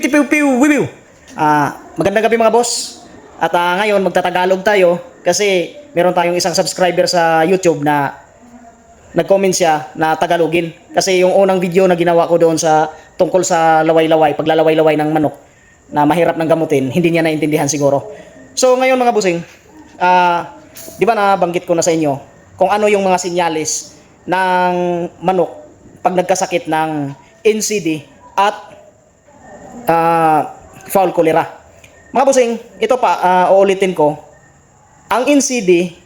Piti piu piu wiwiw. Magandang gabi mga boss. At ngayon magtatagalog tayo kasi meron tayong isang subscriber sa YouTube na nag-comment siya na Tagalogin. Kasi yung unang video na ginawa ko doon sa tungkol sa laway-laway, paglalaway-laway ng manok na mahirap ng gamutin, hindi niya naintindihan siguro. So ngayon mga busing, di ba nabanggit ko na sa inyo kung ano yung mga sinyalis ng manok pag nagkasakit ng NCD at foul cholera. Mga busing, ito pa, uulitin ko. Ang NCD,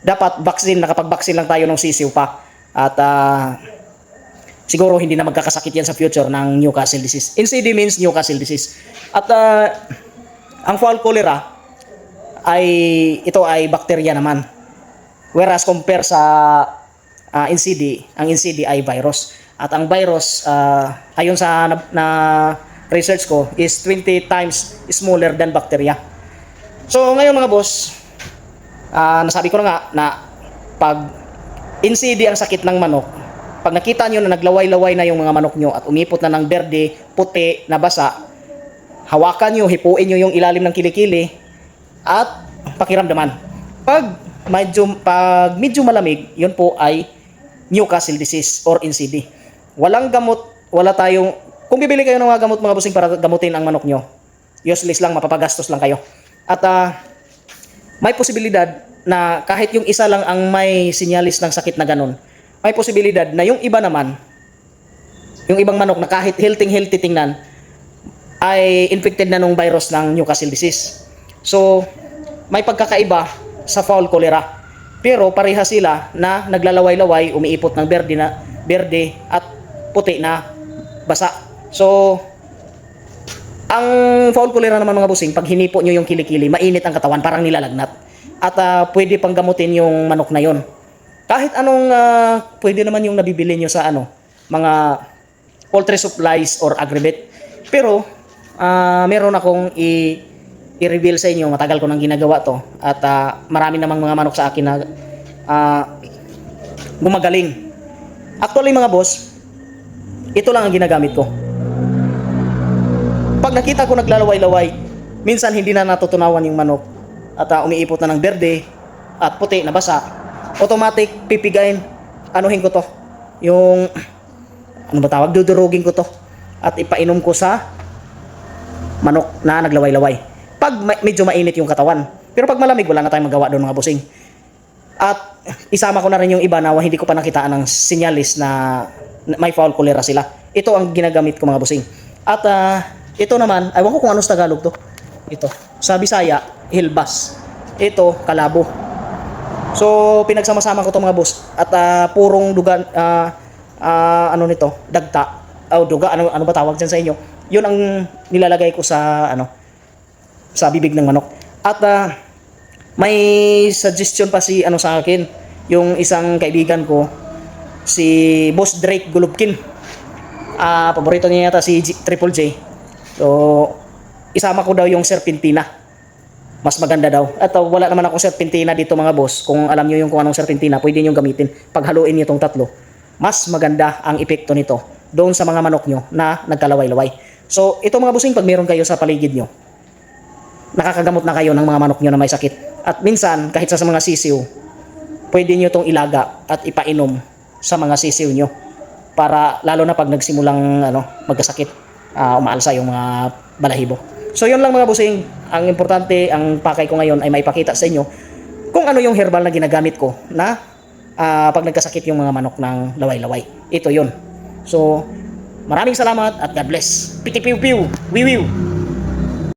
dapat vaccine, nakapag-vaccine lang tayo ng sisiw pa. At siguro hindi na magkakasakit yan sa future ng Newcastle disease. NCD means Newcastle disease. At ang foul cholera, ito ay bakterya naman. Whereas compare sa NCD, ang NCD ay virus. At ang virus, ayon sa na research ko, is 20 times smaller than bacteria. So ngayon mga boss, nasabi ko na nga na pag NCD ang sakit ng manok, pag nakita nyo na naglaway-laway na yung mga manok nyo at umipot na ng berde, puti, na basa, hawakan nyo, hipuin nyo yung ilalim ng kilikili at pakiramdaman. Pag medyo malamig, yun po ay Newcastle disease or NCD. Walang gamot, wala tayong, kung bibili kayo ng mga gamot mga busing para gamutin ang manok nyo, useless lang, mapapagastos lang kayo. At may posibilidad na kahit yung isa lang ang may sinyalis ng sakit na ganun, may posibilidad na yung iba naman, yung ibang manok na kahit healthy tingnan, ay infected na nung virus ng Newcastle disease. So, may pagkakaiba sa foul cholera. Pero pareha sila na naglalaway-laway, umiipot ng berde at puti na basa. So, ang foul cholera naman mga busing, pag hinipo nyo yung kilikili, mainit ang katawan, parang nilalagnat. At pwede pang gamutin yung manok na yon. Kahit anong pwede naman yung nabibili nyo sa mga poultry supplies or aggregate. Pero meron akong i-reveal sa inyo, matagal ko nang ginagawa to. At marami namang mga manok sa akin na gumagaling. Actually mga boss, ito lang ang ginagamit ko. Pag nakita ko naglalaway-laway, minsan hindi na natutunawan yung manok at umiipot na ng berde at puti na basa, automatic pipigain, anuhin ko to, yung dudurugin ko to at ipainom ko sa manok na naglaway-laway pag medyo mainit yung katawan. Pero pag malamig, wala na tayong magawa doon mga busing. At isama ko na rin yung iba na hindi ko pa nakitaan ng sinyalis na may foul cholera sila. Ito ang ginagamit ko mga busing. At ito naman, aywan ko kung ano sa Tagalog to. Ito, sa Bisaya, hilbas. Ito, kalabo. So, pinagsama-sama ko to mga boss. At purong duga, nito, dagta. Duga, ano ba tawag dyan sa inyo? Yun ang nilalagay ko sa, sa bibig ng manok. At may suggestion pa sa akin, yung isang kaibigan ko, si Boss Drake Gulubkin. Paborito niya yata si Triple J. So, isama ko daw yung serpentina. Mas maganda daw. At wala naman akong serpentina dito mga boss. Kung alam niyo yung kung anong serpentina, pwede niyo gamitin. Paghaluin niyo itong tatlo, mas maganda ang epekto nito doon sa mga manok nyo na nagkalaway-laway. So, ito mga bossing, pag meron kayo sa paligid nyo, nakakagamot na kayo ng mga manok nyo na may sakit. At minsan, kahit sa mga sisiw, pwede nyo itong ilaga at ipainom sa mga sisiw nyo para lalo na pag nagsimulang magkasakit, umaalsa yung mga balahibo. So yun lang mga busing, ang importante, ang pakay ko ngayon ay maipakita sa inyo kung ano yung herbal na ginagamit ko na pag nagkasakit yung mga manok ng laway-laway. Ito yun. So maraming salamat at God bless. Piti piu piu, wiwiw.